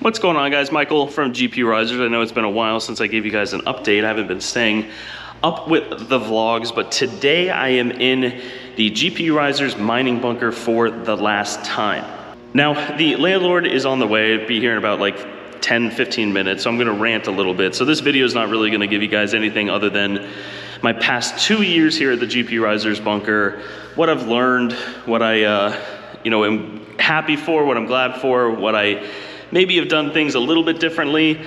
What's going on, guys? Michael from GPURisers. I know it's been a while since I gave you guys an update. I haven't been staying up with the vlogs, but today I am in the GPURisers mining bunker for the last time. Now, the landlord is on the way. It'll be here in about like 10-15 minutes, so I'm gonna rant a little bit. So this video is not really gonna give you guys anything other than my past 2 years here at the GPURisers bunker, what I've learned, what I am happy for, what I'm glad for, what I maybe have done things a little bit differently.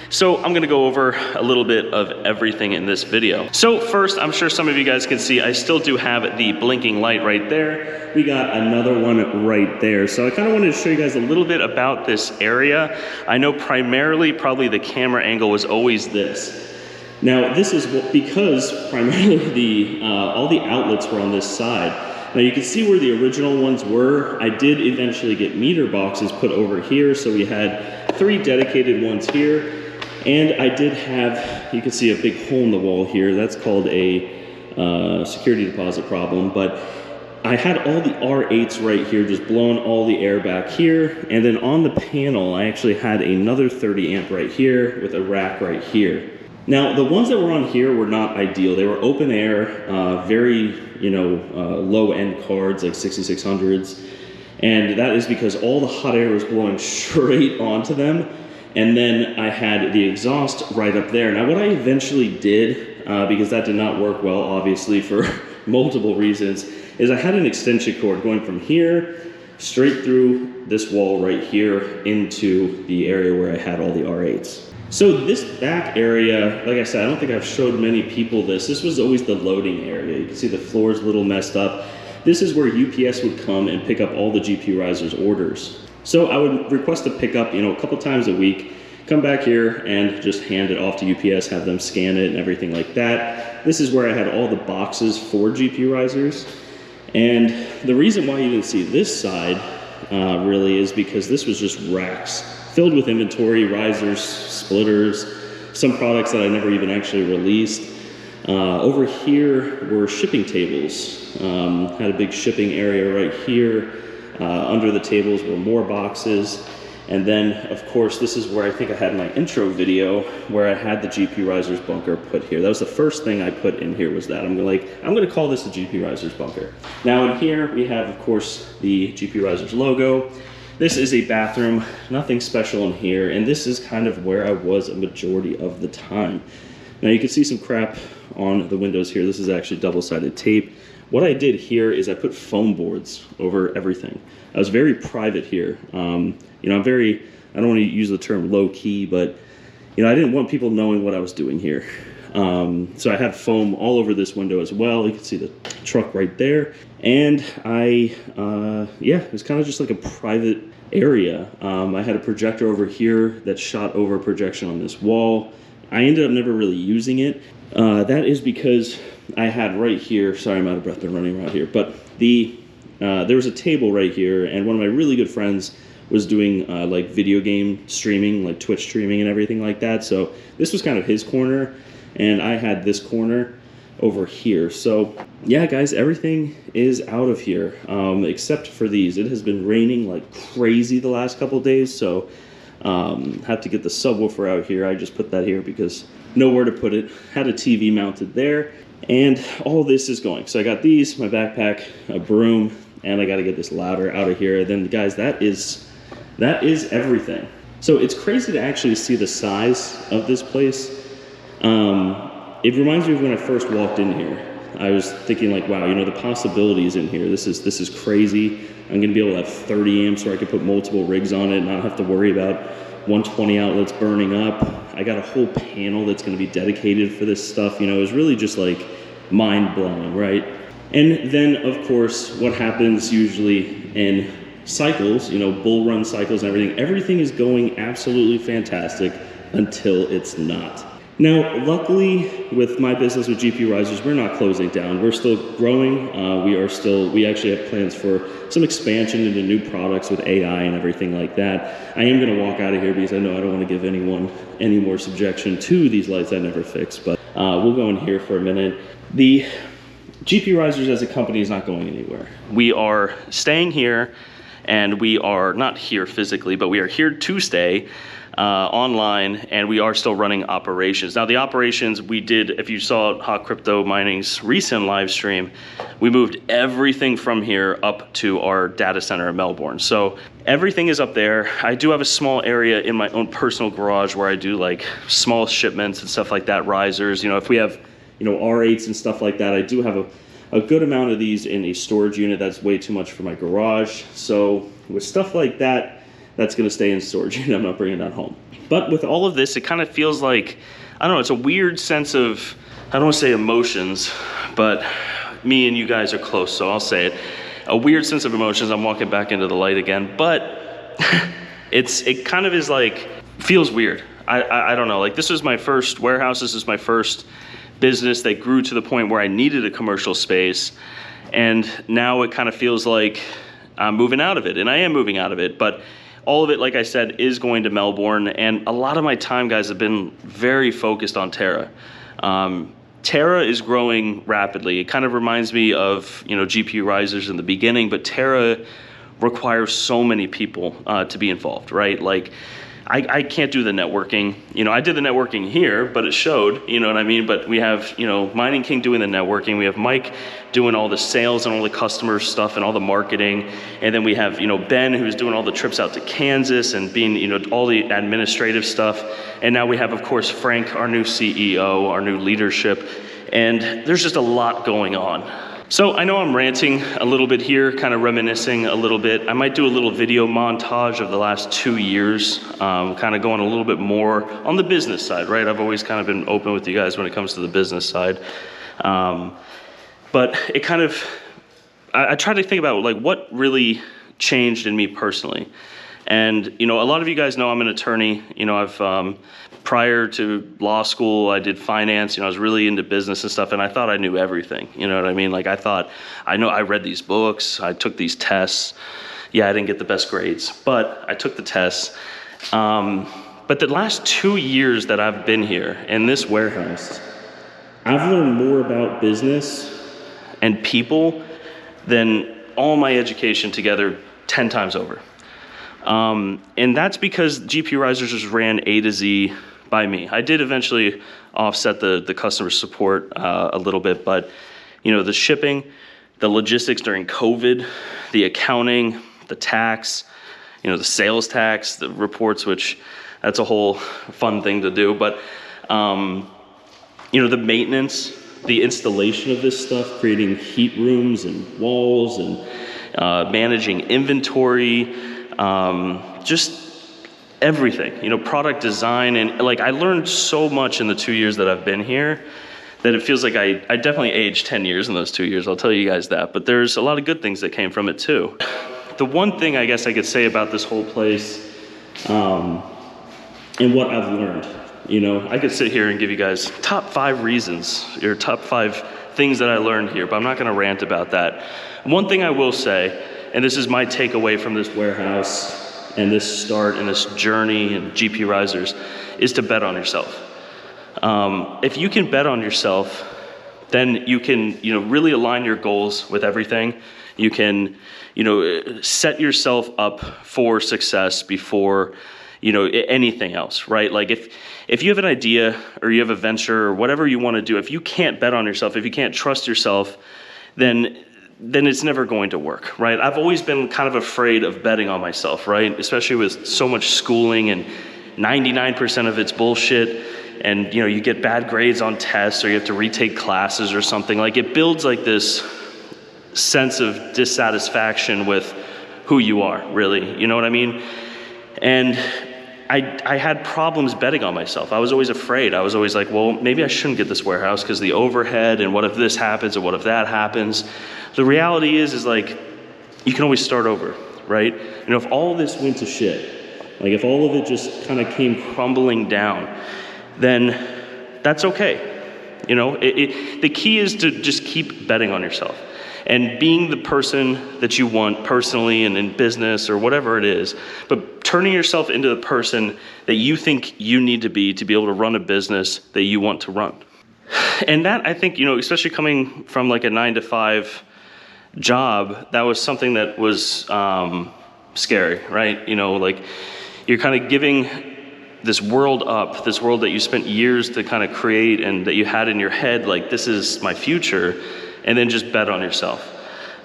So I'm gonna go over a little bit of everything in this video. So first, I'm sure some of you guys can see, I still do have the blinking light right there. We got another one right there. So I kind of wanted to show you guys a little bit about this area. I know primarily, probably the camera angle was always this. Now this is because primarily all the outlets were on this side. Now you can see where the original ones were. I did eventually get meter boxes put over here, so we had 3 dedicated ones here. And I did have, you can see a big hole in the wall here. That's called a security deposit problem. But I had all the R8s right here, just blowing all the air back here. And then on the panel, I actually had another 30 amp right here with a rack right here. Now, the ones that were on here were not ideal. They were open air, very, low-end cards, like 6600s. And that is because all the hot air was blowing straight onto them. And then I had the exhaust right up there. Now, what I eventually did, because that did not work well, obviously, for multiple reasons, is I had an extension cord going from here straight through this wall right here into the area where I had all the R8s. So this back area, like I said, I don't think I've showed many people this. This was always the loading area. You can see the floor's a little messed up. This is where UPS would come and pick up all the GPURisers orders. So I would request to pick up, a couple times a week, come back here and just hand it off to UPS, have them scan it and everything like that. This is where I had all the boxes for GPURisers. And the reason why you didn't see this side really is because this was just racks filled with inventory, risers, splitters, some products that I never even actually released. Over here were shipping tables. Had a big shipping area right here. Under the tables were more boxes. And then, of course, this is where I think I had my intro video where I had the GPURisers bunker put here. That was the first thing I put in here, was that. I'm gonna call this the GPURisers bunker. Now in here, we have, of course, the GPURisers logo. This is a bathroom, nothing special in here, and this is kind of where I was a majority of the time. Now you can see some crap on the windows here. This is actually double-sided tape. What I did here is I put foam boards over everything. I was very private here. I don't want to use the term low-key, but I didn't want people knowing what I was doing here. So I had foam all over this window as well. You can see the truck right there. And it was kind of just like a private area. I had a projector over here that shot over a projection on this wall. I ended up never really using it. That is because I had right here, sorry, I'm out of breath, been running around here, but there was a table right here, and one of my really good friends was doing like video game streaming, like Twitch streaming and everything like that. So this was kind of his corner, and I had this corner over here. So yeah, guys, everything is out of here except for these. It has been raining like crazy the last couple days, so have to get the subwoofer out here. I just put that here because nowhere to put it. Had a TV mounted there, and all this is going. So I got these, my backpack, a broom, and I got to get this louder out of here. Then guys, that is everything. So it's crazy to actually see the size of this place. It reminds me of when I first walked in here. I was thinking like, wow, the possibilities in here. This is crazy. I'm gonna be able to have 30 amps where I could put multiple rigs on it and not have to worry about 120 outlets burning up. I got a whole panel that's gonna be dedicated for this stuff. It was really just like mind blowing, right? And then of course, what happens usually in cycles, bull run cycles and everything is going absolutely fantastic until it's not. Now, luckily, with my business with GPURisers, we're not closing down. We're still growing. We actually have plans for some expansion into new products with AI and everything like that. I am gonna walk out of here because I know I don't wanna give anyone any more subjection to these lights I never fixed, but we'll go in here for a minute. The GPURisers as a company is not going anywhere. We are staying here and we are not here physically, but we are here to stay online, and we are still running operations. Now, the operations we did, if you saw Hot Crypto Mining's recent live stream, we moved everything from here up to our data center in Melbourne. So everything is up there. I do have a small area in my own personal garage where I do like small shipments and stuff like that, risers. You know, if we have, you know, R8s and stuff like that, I do have a good amount of these in a storage unit. That's way too much for my garage. So with stuff like that, that's gonna stay in storage unit. I'm not bringing that home. But with all of this, it kind of feels like, I don't know, it's a weird sense of, I don't wanna say emotions, but me and you guys are close, so I'll say it. A weird sense of emotions. I'm walking back into the light again, but it kind of is like, feels weird. I don't know, like this was my first warehouse, this is my first business that grew to the point where I needed a commercial space, and now it kind of feels like I'm moving out of it, and I am moving out of it, but all of it, like I said, is going to Melbourne, and a lot of my time, guys, have been very focused on Terra. Terra is growing rapidly. It kind of reminds me of, you know, GPURisers in the beginning, but Terra requires so many people to be involved, right? Like, I can't do the networking. You know, I did the networking here, but it showed, you know what I mean? But we have, you know, Mining King doing the networking. We have Mike doing all the sales and all the customer stuff and all the marketing. And then we have, you know, Ben, who's doing all the trips out to Kansas and being, you know, all the administrative stuff. And now we have, of course, Frank, our new CEO, our new leadership. And there's just a lot going on. So I know I'm ranting a little bit here, kind of reminiscing a little bit. I might do a little video montage of the last 2 years, kind of going a little bit more on the business side, right? I've always kind of been open with you guys when it comes to the business side. But it kind of, I try to think about like what really changed in me personally. And, you know, a lot of you guys know I'm an attorney. You know, I've, prior to law school, I did finance. You know, I was really into business and stuff, and I thought I knew everything. You know what I mean? Like, I thought, I read these books, I took these tests. Yeah, I didn't get the best grades, but I took the tests. But the last 2 years that I've been here in this warehouse, I've learned more about business and people than all my education together 10 times over. And that's because GPURisers just ran A to Z by me. I did eventually offset the customer support a little bit, but you know, the shipping, the logistics during COVID, the accounting, the tax, you know, the sales tax, the reports, which that's a whole fun thing to do, but you know, the maintenance, the installation of this stuff, creating heat rooms and walls and managing inventory, just everything, you know, product design. And like, I learned so much in the 2 years that I've been here that it feels like I definitely aged 10 years in those 2 years. I'll tell you guys that, but there's a lot of good things that came from it too. The one thing I guess I could say about this whole place, and what I've learned, you know, I could sit here and give you guys top 5 reasons or top 5 things that I learned here, but I'm not gonna rant about that. One thing I will say, and this is my takeaway from this warehouse and this start and this journey and GPURisers, is to bet on yourself. If you can bet on yourself, then you can, you know, really align your goals with everything. You can, you know, set yourself up for success before, you know, anything else, right? Like if you have an idea or you have a venture or whatever you want to do, if you can't bet on yourself, if you can't trust yourself, then it's never going to work, right? I've always been kind of afraid of betting on myself, right? Especially with so much schooling and 99% of it's bullshit, and you know, you get bad grades on tests or you have to retake classes or something. Like, it builds like this sense of dissatisfaction with who you are, really, you know what I mean? And I had problems betting on myself. I was always afraid. I was always like, well, maybe I shouldn't get this warehouse because the overhead, and what if this happens and what if that happens? The reality is like, you can always start over, right? You know, if all of this went to shit, like if all of it just kind of came crumbling down, then that's okay. You know, the key is to just keep betting on yourself and being the person that you want personally and in business or whatever it is, but turning yourself into the person that you think you need to be able to run a business that you want to run. And that, I think, you know, especially coming from like a 9-to-5 job, that was something that was scary, right? You know, like you're kind of giving this world up, this world that you spent years to kind of create and that you had in your head, like this is my future, and then just bet on yourself.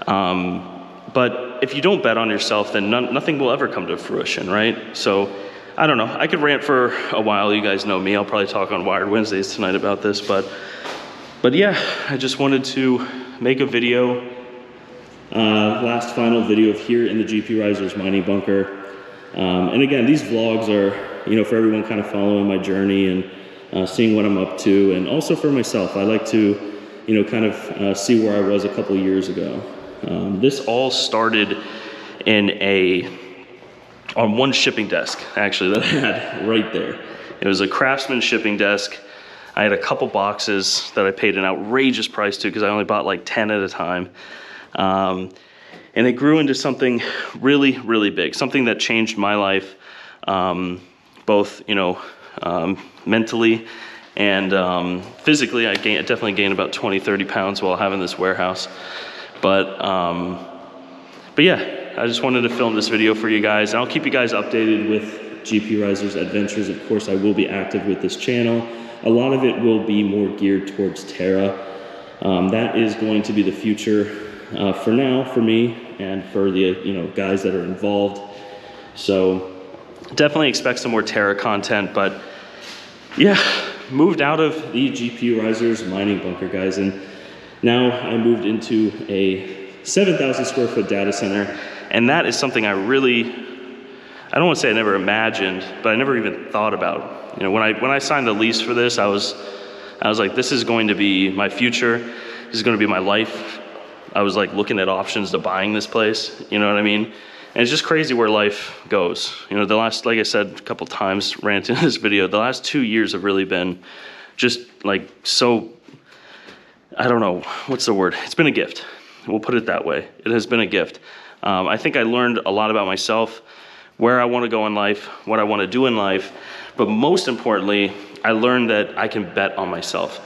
But if you don't bet on yourself, then nothing will ever come to fruition, right? So I don't know, I could rant for a while. You guys know me. I'll probably talk on Wired Wednesdays tonight about this, but yeah, I just wanted to make a video, last final video of here in the GPURisers mining bunker. And again, these vlogs are, you know, for everyone kind of following my journey and seeing what I'm up to, and also for myself. I like to, you know, kind of see where I was a couple years ago. This all started on one shipping desk, actually, that I had right there. It was a Craftsman shipping desk. I had a couple boxes that I paid an outrageous price to because I only bought like 10 at a time. And it grew into something really, really big, something that changed my life, both, you know, mentally and physically. I definitely gained about 20, 30 pounds while having this warehouse. But yeah, I just wanted to film this video for you guys, and I'll keep you guys updated with GPURisers adventures. Of course, I will be active with this channel. A lot of it will be more geared towards Terra. That is going to be the future for now, for me, and for the, you know, guys that are involved. So definitely expect some more Terra content, but yeah, moved out of the GPURisers mining bunker, guys, and now I moved into a 7,000 square foot data center, and that is something I don't want to say I never imagined, but I never even thought about. You know, when I signed the lease for this, I was like, this is going to be my future. This is going to be my life. I was like looking at options to buying this place. You know what I mean? And it's just crazy where life goes. You know, the last, like I said a couple times, ranting in this video, the last 2 years have really been just like so, I don't know, what's the word? It's been a gift. We'll put it that way. It has been a gift. I think I learned a lot about myself, where I want to go in life, what I want to do in life, but most importantly, I learned that I can bet on myself.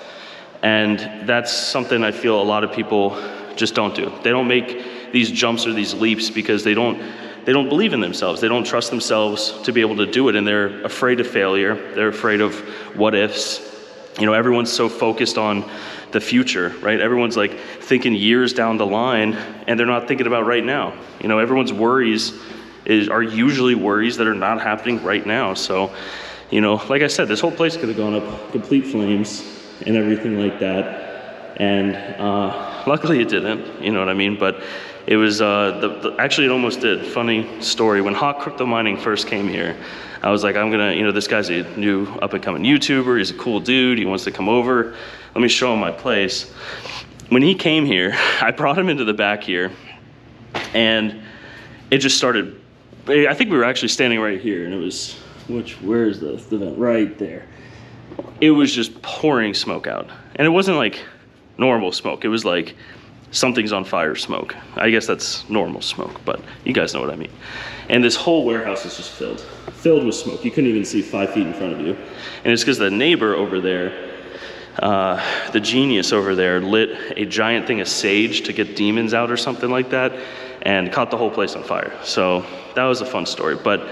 And that's something I feel a lot of people just don't do. They don't make these jumps or these leaps because they don't believe in themselves. They don't trust themselves to be able to do it, and they're afraid of failure. They're afraid of what ifs. You know, everyone's so focused on the future, right? Everyone's like thinking years down the line, and they're not thinking about right now. You know, everyone's worries are usually worries that are not happening right now. So, you know, like I said, this whole place could have gone up complete flames and everything like that. And luckily it didn't, you know what I mean? But it was, actually it almost did. Funny story, when Hawk Crypto Mining first came here, I was like, I'm gonna, you know, this guy's a new up and coming YouTuber, he's a cool dude, he wants to come over, let me show him my place. When he came here, I brought him into the back here, and it just started, I think we were actually standing right here, and it was, where is the vent? Right there. It was just pouring smoke out. And it wasn't like normal smoke, it was like something's on fire smoke. I guess that's normal smoke, but you guys know what I mean. And this whole warehouse is just filled with smoke. You couldn't even see 5 feet in front of you. And it's because the neighbor over there, the genius over there, lit a giant thing of sage to get demons out or something like that, and caught the whole place on fire. So that was a fun story, but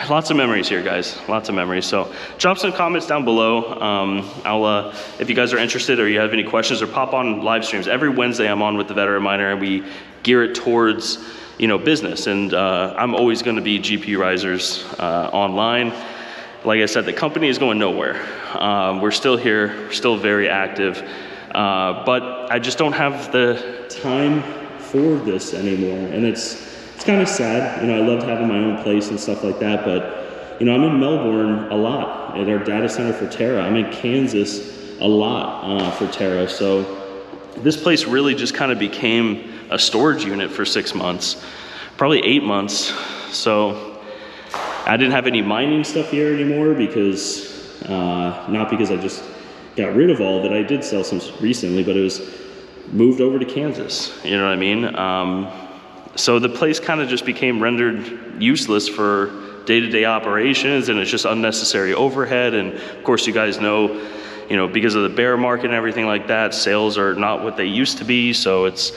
lots of memories here, guys, lots of memories. So drop some comments down below. If you guys are interested or you have any questions, or pop on live streams. Every Wednesday I'm on with the Veteran Miner, and we gear it towards, you know, business. And I'm always gonna be GPURisers online. Like I said, the company is going nowhere. We're still here, we're still very active, but I just don't have the time for this anymore. And it's kind of sad. You know, I loved having my own place and stuff like that, but you know, I'm in Melbourne a lot at our data center for Terra. I'm in Kansas a lot for Terra. So this place really just kind of became a storage unit for 6 months, probably 8 months. So I didn't have any mining stuff here anymore because, not because I just got rid of all of it. I did sell some recently, but it was moved over to Kansas. You know what I mean? So the place kind of just became rendered useless for day-to-day operations, and it's just unnecessary overhead. And of course, you guys know, you know, because of the bear market and everything like that, sales are not what they used to be. So it's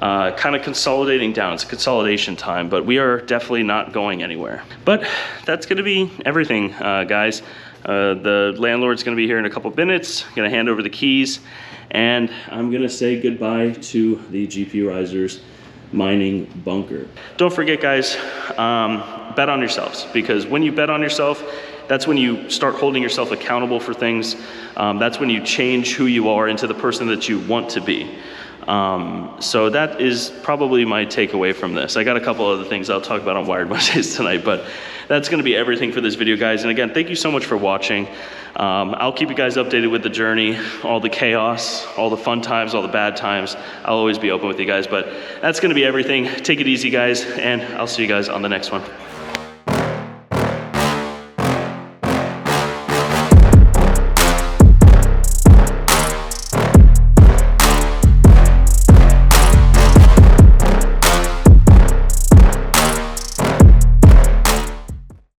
kind of consolidating down. It's a consolidation time, but we are definitely not going anywhere. But that's gonna be everything, guys. The landlord's gonna be here in a couple minutes, gonna hand over the keys, and I'm gonna say goodbye to the GPURisers mining bunker. Don't forget, guys, bet on yourselves, because when you bet on yourself, that's when you start holding yourself accountable for things. That's when you change who you are into the person that you want to be. So that is probably my takeaway from this. I got a couple other things I'll talk about on Wired Wednesdays tonight, but that's gonna be everything for this video, guys. And again, thank you so much for watching. I'll keep you guys updated with the journey, all the chaos, all the fun times, all the bad times. I'll always be open with you guys, but that's gonna be everything. Take it easy, guys, and I'll see you guys on the next one.